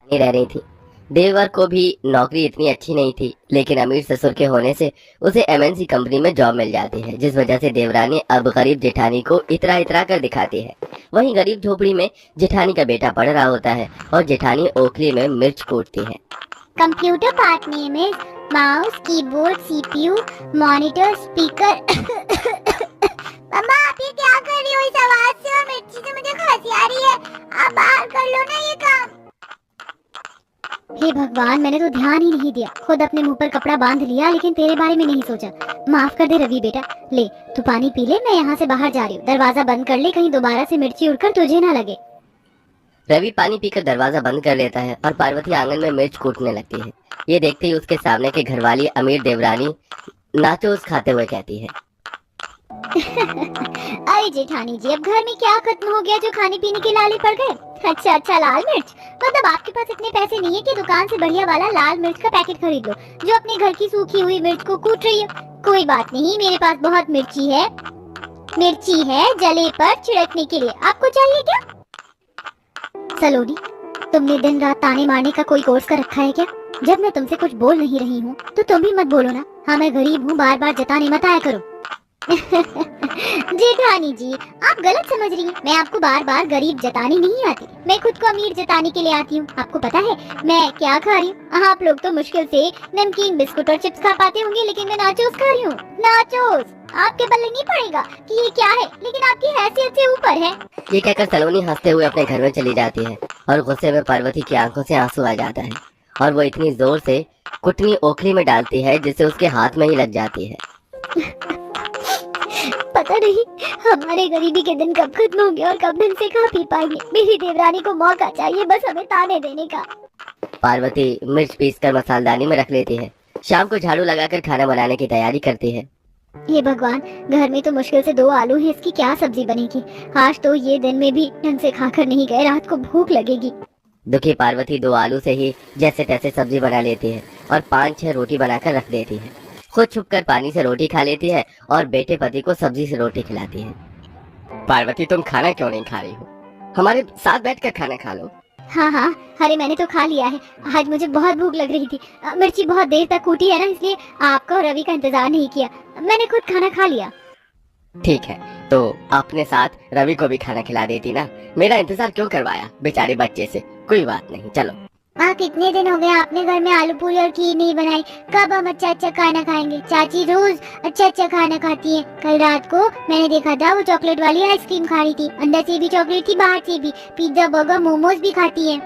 नहीं रह रही थी। देवर को भी नौकरी इतनी अच्छी नहीं थी, लेकिन अमीर ससुर के होने से उसे एमएनसी कंपनी में जॉब मिल जाती है, जिस वजह से देवरानी अब गरीब जेठानी को इतरा इतरा कर दिखाती है। वहीं गरीब झोपड़ी में जेठानी का बेटा पढ़ रहा होता है और जेठानी ओखली में मिर्च कूटती है। Computer part name is mouse, keyboard, CPU, monitor, speaker. Mama आप ये क्या कर रही हो? इस आवाज से और मिर्ची से मुझे खांसी आ रही है। आप बाहर कर लो ना ये काम। हे भगवान, मैंने तो ध्यान ही नहीं दिया। खुद अपने मुंह पर कपड़ा बांध लिया, लेकिन तेरे बारे में नहीं सोचा। माफ कर दे रवि बेटा। ले तू पानी पी ले, मैं यहाँ से बाहर जा रही हूँ। दरवाजा बंद कर ले, कहीं दोबारा से मिर्ची उड़कर तुझे ना लगे। रवि पानी पीकर दरवाजा बंद कर लेता है और पार्वती आंगन में मिर्च कूटने लगती है। ये देखते ही उसके सामने की घरवाली अमीर देवरानी नाचोस खाते हुए कहती है, अरे जेठानी जी, अब घर में क्या खत्म हो गया जो खाने पीने के लाले पड़ गए? अच्छा अच्छा, लाल मिर्च। मतलब आपके पास इतने पैसे नहीं है कि दुकान से बढ़िया वाला लाल मिर्च का पैकेट खरीद लो, जो अपने घर की सूखी हुई मिर्च को कूट रही हो। कोई बात नहीं, मेरे पास बहुत मिर्ची है जले पर छिड़कने के लिए। आपको चाहिए क्या? सलोनी, तुमने दिन रात ताने मारने का कोई कोर्स कर रखा है क्या? जब मैं तुमसे कुछ बोल नहीं रही हूँ तो तुम भी मत बोलो ना। हाँ, मैं गरीब हूँ, बार बार जताने मत आया करो। जेठानी जी, आप गलत समझ रही हैं। मैं आपको बार बार गरीब जताने नहीं आती, मैं खुद को अमीर जताने के लिए आती हूँ। आपको पता है मैं क्या खा रही हूँ? आप लोग तो मुश्किल से नमकीन, बिस्कुट और चिप्स खा पाते होंगे, लेकिन मैं नाचोस खा रही हूँ। नाचोस आपके पल्ले नहीं पड़ेगा कि ये क्या है, लेकिन आपकी हैसियत से ऊपर है। ये कहकर सलोनी हंसते हुए अपने घर में चली जाती है और गुस्से में पार्वती की आंखों से आंसू आ जाता है और वो इतनी जोर से कुटनी ओखली में डालती है जिससे उसके हाथ में ही लग जाती है। पता नहीं हमारे गरीबी के दिन कब खत्म होंगे और कब दिन से खा पी पाएंगे। मेरी देवरानी को मौका चाहिए बस हमें ताने देने का। पार्वती मिर्च पीसकर मसालदानी में रख लेती है। शाम को झाड़ू लगाकर खाना बनाने की तैयारी करती है। ये भगवान, घर में तो मुश्किल से 2 आलू है, इसकी क्या सब्जी बनेगी? आज तो ये दिन में भी ढंग से खाकर नहीं गए, रात को भूख लगेगी। दुखी पार्वती 2 आलू से ही जैसे तैसे सब्जी बना लेती है और 5-6 रोटी बनाकर रख देती है। खुद छुपकर पानी से रोटी खा लेती है और बेटे पति को सब्जी से रोटी खिलाती है। पार्वती, तुम खाना क्यों नहीं खा रही हो? हमारे साथ बैठकर खाना खा लो। हाँ, अरे मैंने तो खा लिया है। आज मुझे बहुत भूख लग रही थी। मिर्ची बहुत देर तक कूटी है ना, इसलिए आपका और रवि का इंतजार नहीं किया। मैंने खुद खाना खा लिया। ठीक है, तो अपने साथ रवि को भी खाना खिला देती ना। मेरा इंतजार क्यों करवाया बेचारे बच्चे से? कोई बात नहीं, चलो। कितने दिन हो गए आपने घर में आलू पूरी और खीर नहीं बनाई। कब हम अच्छा अच्छा खाना खाएंगे? चाची रोज अच्छा अच्छा खाना खाती है। कल रात को मैंने देखा था वो चॉकलेट वाली आइसक्रीम खा रही थी। अंदर से भी चॉकलेट थी, बाहर से भी। पिज्जा, बर्गर, मोमोज भी खाती है।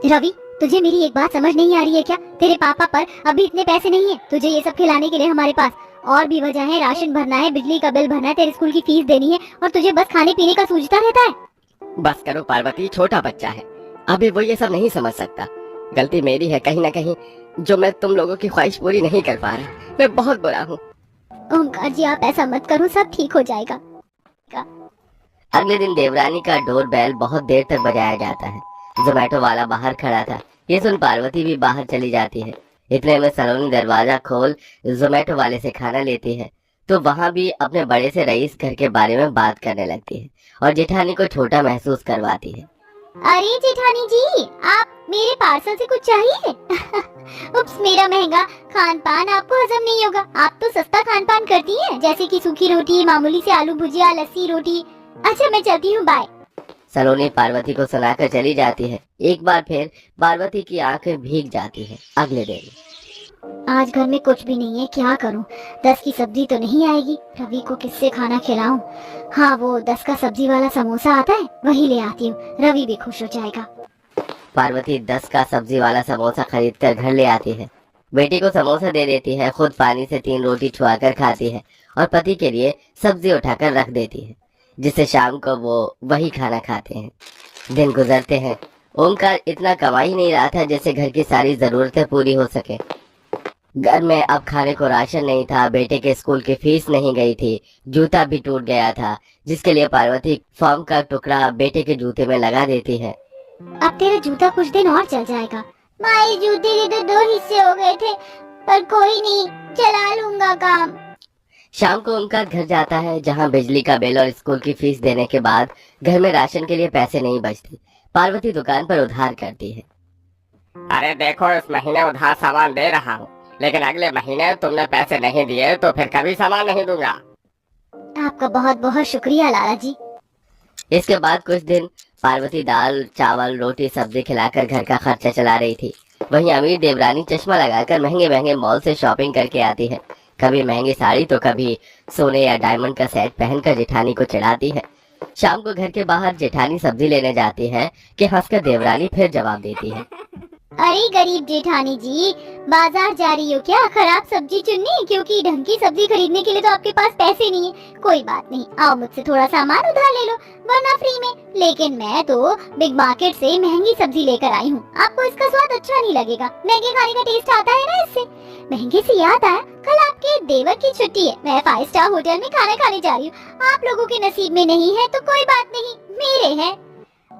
रवि, तुझे मेरी एक बात समझ नहीं आ रही है क्या? तेरे पापा पर अभी इतने पैसे नहीं है तुझे ये सब खिलाने के लिए। हमारे पास और भी वजह है। राशन भरना है, बिजली का बिल भरना है, तेरे स्कूल की फीस देनी है, और तुझे बस खाने पीने का सूझता रहता है। बस करो पार्वती, छोटा बच्चा है, अभी वो ये सब नहीं समझ सकता। गलती मेरी है कहीं ना कहीं, जो मैं तुम लोगों की ख्वाहिश पूरी नहीं कर पा रहा। मैं बहुत बुरा हूँ। ओमकार जी, आप ऐसा मत करो, सब ठीक हो जाएगा। अगले दिन देवरानी का डोर बेल बहुत देर तक बजाया जाता है। जोमेटो वाला बाहर खड़ा था। ये सुन पार्वती भी बाहर चली जाती है। इतने में सलोनी दरवाजा खोल जोमेटो वाले से खाना लेती है तो वहाँ भी अपने बड़े से रईस घर के बारे में बात करने लगती है और जेठानी को छोटा महसूस करवाती है। अरे जेठानी जी, आप मेरे पार्सल से कुछ चाहिए? उप्स, मेरा महंगा खान पान आपको हजम नहीं होगा। आप तो सस्ता खान पान करती हैं, जैसे कि सूखी रोटी, मामूली से आलू भुजिया, लस्सी, रोटी। अच्छा, मैं चलती हूँ, बाय। सलोनी पार्वती को सुनाकर चली जाती है। एक बार फिर पार्वती की आंखें भीग जाती है। अगले दिन आज घर में कुछ भी नहीं है, क्या करूं? 10 की सब्जी तो नहीं आएगी। रवि को किससे खाना खिलाऊं? हाँ, वो 10 का सब्जी वाला समोसा आता है, वही ले आती हूँ। रवि भी खुश हो जाएगा। पार्वती 10 का सब्जी वाला समोसा खरीद कर घर ले आती है। बेटी को समोसा दे देती है, खुद पानी से 3 रोटी छुआकर खाती है और पति के लिए सब्जी उठाकर रख देती है, जिससे शाम को वो वही खाना खाते हैं। दिन गुजरते हैं। ओमकार इतना कमा ही नहीं रहा था जैसे घर की सारी जरूरतें पूरी हो सके। घर में अब खाने को राशन नहीं था, बेटे के स्कूल की फीस नहीं गई थी, जूता भी टूट गया था, जिसके लिए पार्वती फोम का टुकड़ा बेटे के जूते में लगा देती है। अब तेरा जूता कुछ दिन और चल जाएगा। माँ, जूते के तो 2 हिस्से हो गए थे, पर कोई नहीं, चला लूंगा काम। शाम को ओमकार घर जाता है, जहाँ बिजली का बिल और स्कूल की फीस देने के बाद घर में राशन के लिए पैसे नहीं बचते। पार्वती दुकान पर उधार करती है। अरे देखो, इस महीने उधार सामान दे रहा हूँ, लेकिन अगले महीने तुमने पैसे नहीं दिए तो फिर कभी सामान नहीं दूंगा। आपका बहुत बहुत शुक्रिया लाला जी। इसके बाद कुछ दिन पार्वती दाल चावल रोटी सब्जी खिलाकर घर का खर्चा चला रही थी। वहीं अमीर देवरानी चश्मा लगाकर महंगे महंगे मॉल से शॉपिंग करके आती है। कभी महंगी साड़ी तो कभी सोने या डायमंड का सेट पहनकर जेठानी को चढ़ाती है। शाम को घर के बाहर जेठानी सब्जी लेने जाती है कि हंसकर देवरानी फिर जवाब देती है, अरे गरीब जेठानी जी, बाजार जा रही हो क्या खराब सब्जी चुनने? क्योंकि ढंग की सब्जी खरीदने के लिए तो आपके पास पैसे नहीं है। कोई बात नहीं, आओ मुझसे थोड़ा सामान उधार ले लो, वरना फ्री में। लेकिन मैं तो बिग मार्केट से महंगी सब्जी लेकर आई हूँ, आपको इसका स्वाद अच्छा नहीं लगेगा। महंगे खाने का टेस्ट आता है ना इससे। महंगे से याद आया, कल आपके देवर की छुट्टी है, मैं 5 स्टार होटल में खाना खाने जा रही हूँ। आप लोगों के नसीब में नहीं है तो कोई बात नहीं, मेरे है।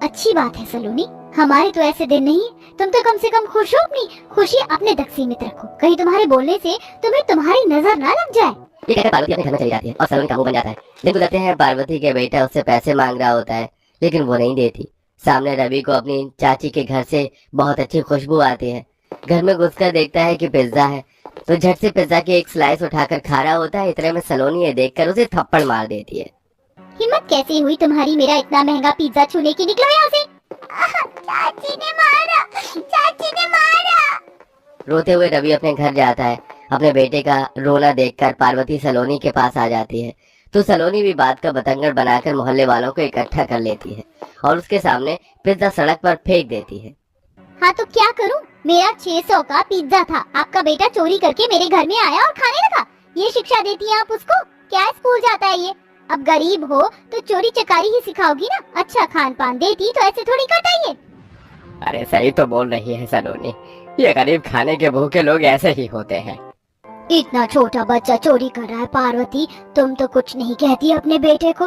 अच्छी बात है सलोनी, हमारे तो ऐसे दिन नहीं। तुम तो कम से कम खुश हो, अपनी खुशी अपने तक सीमित रखो, कहीं तुम्हारे बोलने से तुम्हें तुम्हारी नजर ना लग जाए। ये कहकर पार्वती अपने घर में चली जाती है और सलोनी का मुंह बन जाता है। दिन गुजरते हैं, पार्वती के बेटा उससे पैसे मांग रहा होता है, लेकिन वो नहीं देती। सामने रवि को अपनी चाची के घर से बहुत अच्छी खुशबू आती है। घर में घुसकर देखता है कि पिज्जा है, तो झट से पिज्जा की एक स्लाइस उठाकर खा रहा होता है। इतने में सलोनी ये देखकर उसे थप्पड़ मार देती है। हिम्मत कैसे हुई तुम्हारी मेरा इतना महंगा पिज्जा छूने की? निकलो यहाँ से। चाची ने मारा, चाची ने मारा। रोते हुए रवि अपने घर जाता है। अपने बेटे का रोना देखकर पार्वती सलोनी के पास आ जाती है, तो सलोनी भी बात का बतंगड़ बनाकर मोहल्ले वालों को इकट्ठा कर लेती है और उसके सामने पिज्जा सड़क पर फेंक देती है। हाँ तो क्या करूं? मेरा 600 का पिज्जा था, आपका बेटा चोरी करके मेरे घर में आया और खाने लगा। ये शिक्षा देती हैं आप उसको? क्या स्कूल जाता है ये? अब गरीब हो तो चोरी चकारी ही सिखाओगी ना। अच्छा खान पान देती तो ऐसे थोड़ी कटाइए। अरे सही तो बोल रही है सलोनी, ये गरीब खाने के भूखे लोग ऐसे ही होते हैं। इतना छोटा बच्चा चोरी कर रहा है पार्वती, तुम तो कुछ नहीं कहती अपने बेटे को।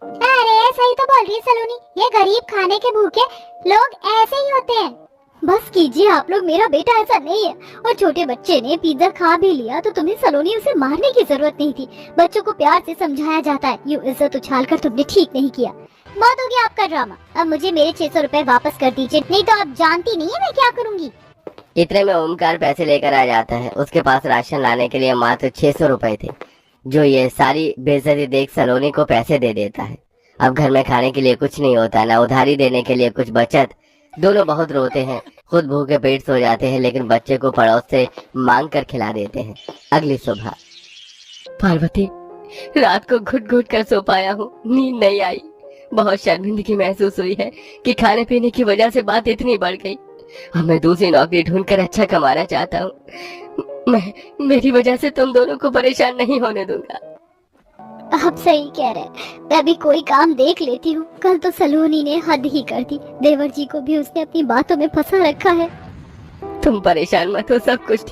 अरे सही तो बोल रही है सलोनी, ये गरीब खाने के भूखे लोग ऐसे ही होते हैं। बस कीजिए आप लोग, मेरा बेटा ऐसा नहीं है। और छोटे बच्चे ने पिज्जा खा भी लिया तो तुम्हें सलोनी उसे मारने की जरूरत नहीं थी। बच्चों को प्यार से समझाया जाता है, यूं इज्जत उछालकर तुमने ठीक नहीं किया। बहुत हो गया आपका ड्रामा, अब मुझे मेरे 600 रुपए वापस कर दीजिए, नहीं तो आप जानती नहीं है मैं क्या करूँगी। इतने में ओमकार पैसे लेकर आ जाता है। उसके पास राशन लाने के लिए मात्र 600 रुपए थे, जो ये सारी बेइज्जती देख सलोनी को पैसे दे देता है। अब घर में खाने के लिए कुछ नहीं होता, ना उधारी देने के लिए कुछ बचत। दोनों बहुत रोते हैं, खुद भूखे पेट सो जाते हैं, लेकिन बच्चे को पड़ोस से मांग कर खिला देते हैं। अगली सुबह पार्वती, रात को घुट घुट कर सो पाया हूँ, नींद नहीं आई। बहुत शर्मिंदगी महसूस हुई है कि खाने पीने की वजह से बात इतनी बढ़ गई। अब मैं दूसरी नौकरी ढूंढकर अच्छा कमाना चाहता हूँ। मेरी वजह से तुम दोनों को परेशान नहीं होने दूंगा। आप सही कह रहे हैं, मैं भी कोई काम देख लेती हूँ। कल तो सलोनी ने हद ही कर दी, देवर जी को भी उसने अपनी बातों में फंसा रखा है। तुम परेशान मत हो, सब कुछ ठीक